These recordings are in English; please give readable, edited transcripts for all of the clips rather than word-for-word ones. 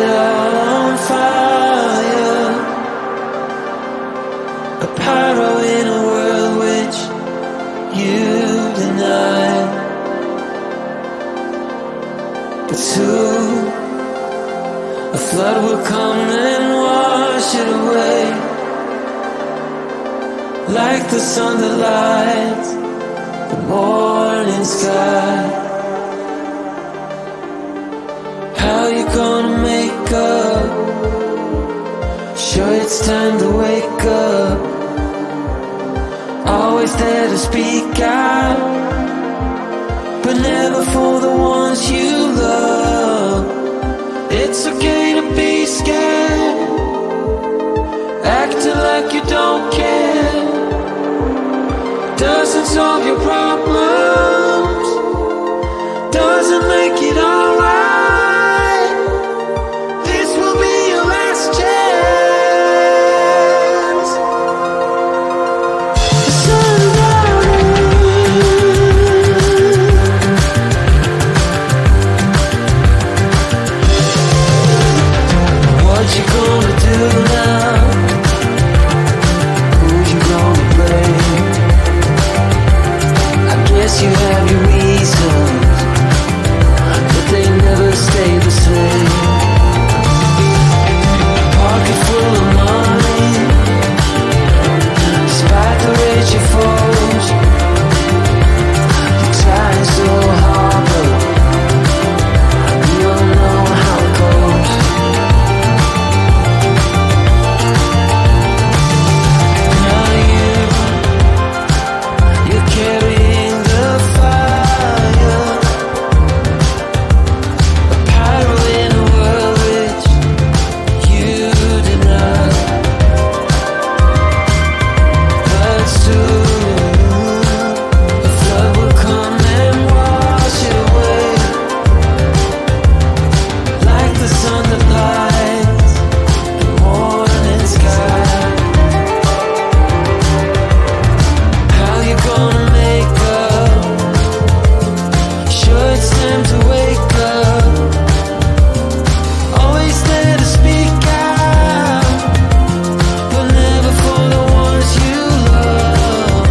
it all on fire. A pyro in a world which you deny. But soon a flood will come and wash it away, like the sun that lights the morning sky. How you gonna make up? Sure, it's time to wake up. Always there to speak out, but never for the ones you love. It's okay to be scared, acting like you don't care. Doesn't solve your problems, doesn't make it alright. This will be your last chance. The sun's out. What you gonna do now? Who you gonna blame? I guess you have your reasons, but they never stay the same. Pocket full of money, despite the rage you forge. You're trying so hard, but you don't know how it goes. Now you're carrying the fire, a pyro in a world which you deny. But soon a flood will come and wash it away, like the sun that lights the morning sky. How you gonna make up? Sure, it's time to wake up. Always there to speak out, but never for the ones you love.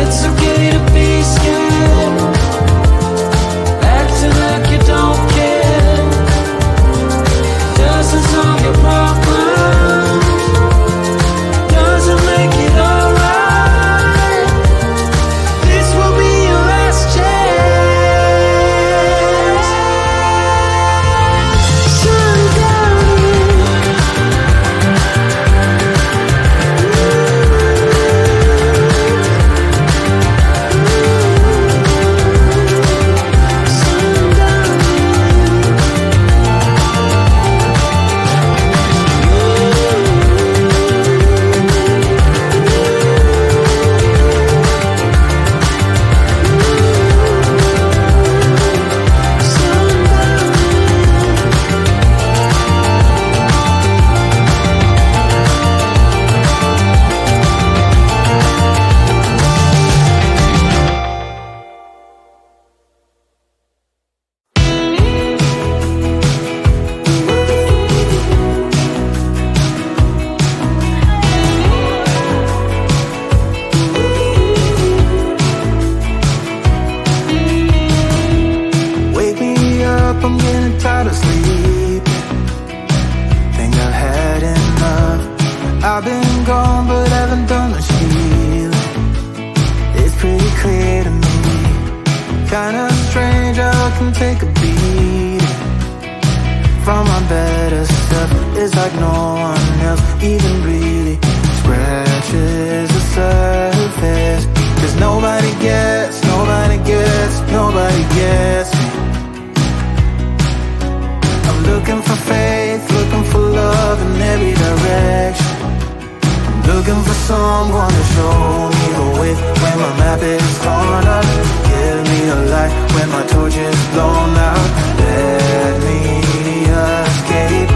It's okay to be scared, acting like you don't care. Doesn't solve your problems, doesn't make it alright. This will be your last chance. Sundown. Wake me up, I'm getting tired of sleeping. Think I've had enough. I've been gone, but haven't done much healing. It's pretty clear to me, kinda strange how I can take a beating from my better stuff. It's like no one else even really scratches the surface. 'Cause nobody gets me. I'm looking for faith, looking for love in every direction. I'm looking for someone to show me the way when my map is torn up. Give me a light when my torch is blown out. Let me escape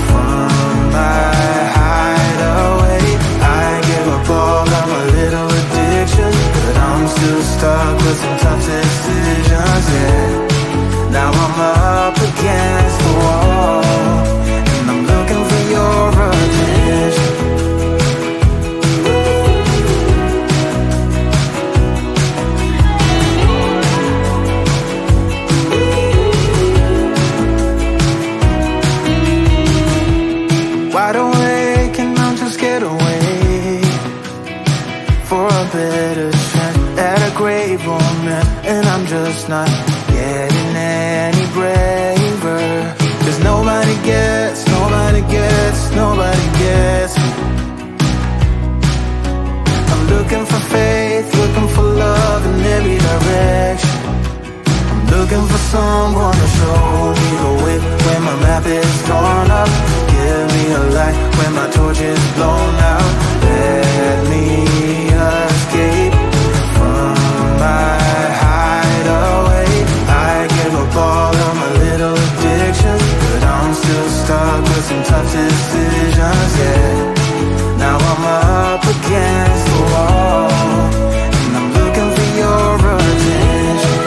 from my hideaway. I give up all of my little addictions, but I'm still stuck with some tough decisions, yeah. Now I'm up against the wall. wide awake and I'm just scared away for a better chance at a great romance, and I'm just not getting any braver. 'Cause nobody gets me. I'm looking for faith, looking for love in every direction. I'm looking for someone to show me the way when my map is torn up. Give me a light when my torch is blown out. Let me escape from my hideaway. I give up all of my little addictions, but I'm still stuck with some tough decisions, yeah. Now I'm up against the wall, and I'm looking for your attention.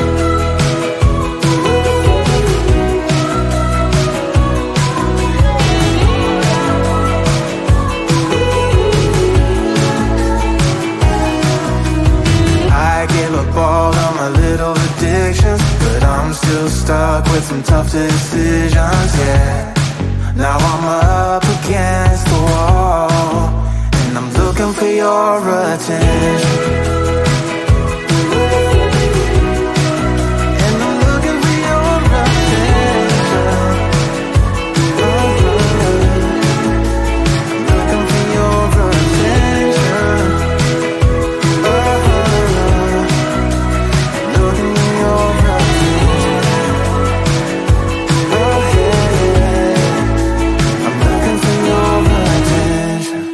I give up all of my little addictions, but I'm still stuck with some tough decisions, yeah. Now I'm up against the wall, and I'm looking for your attention. And I'm looking for your attention. I'm looking for your attention. Looking for your attention. I'm looking for your attention.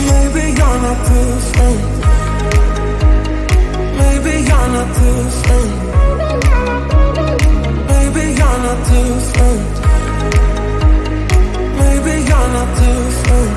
Maybe you're not to stay. Maybe you're not to stay. Maybe you're not to stay. Maybe you're not to stay.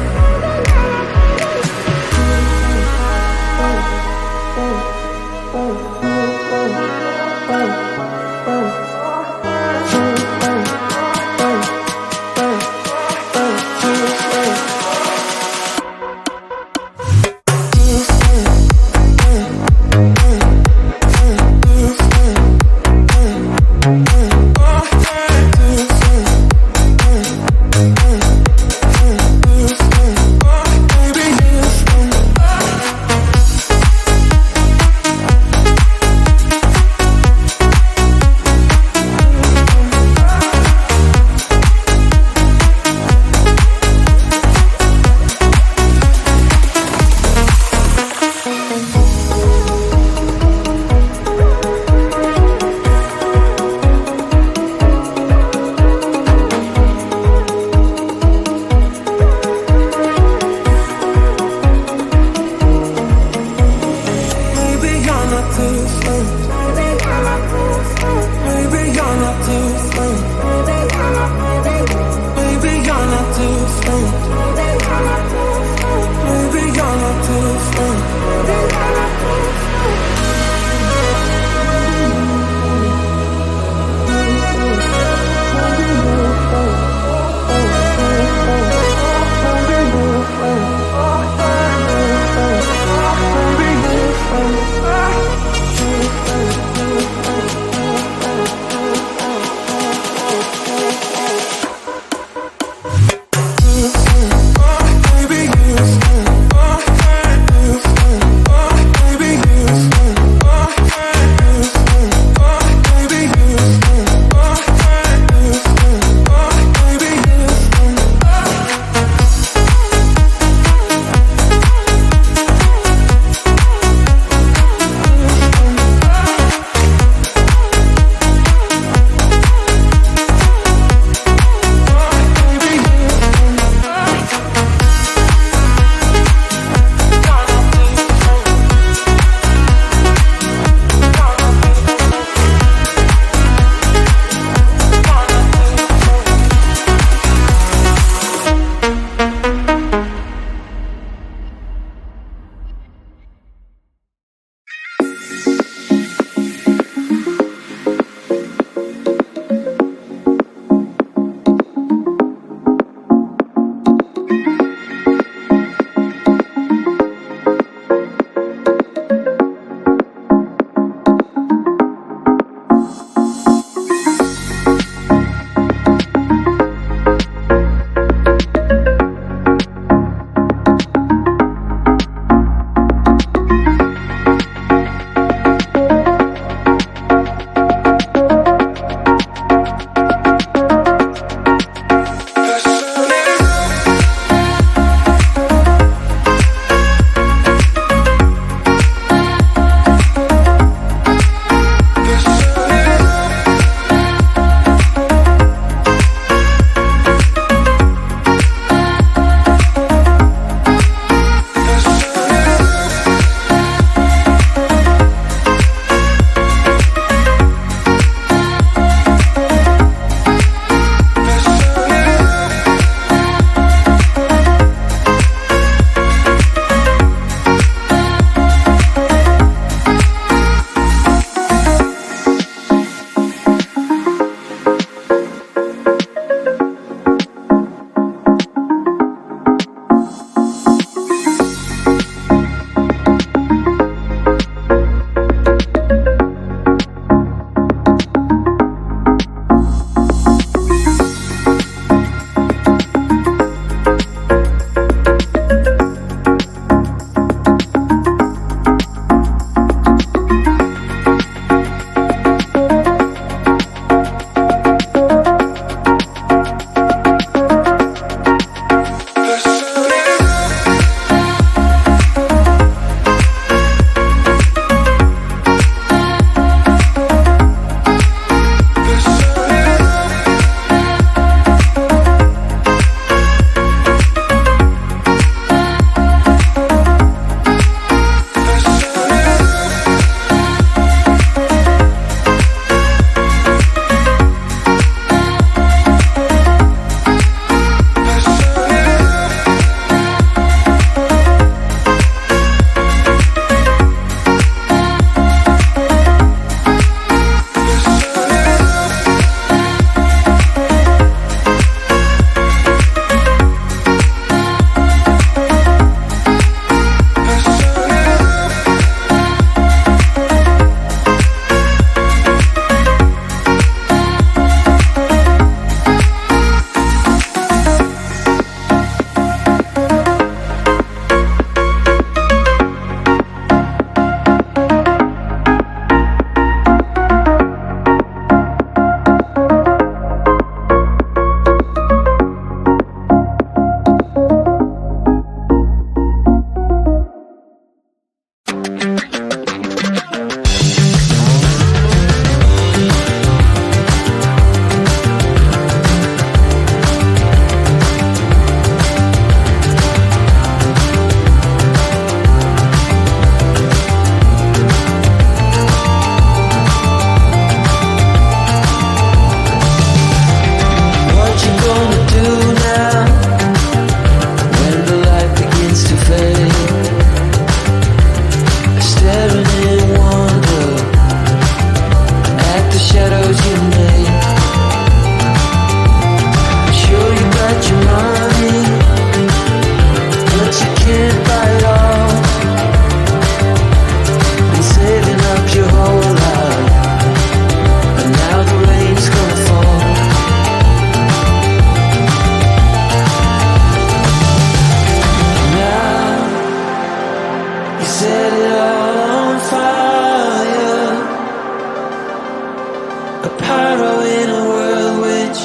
a pyro in a world which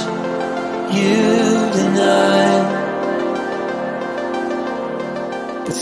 you deny. But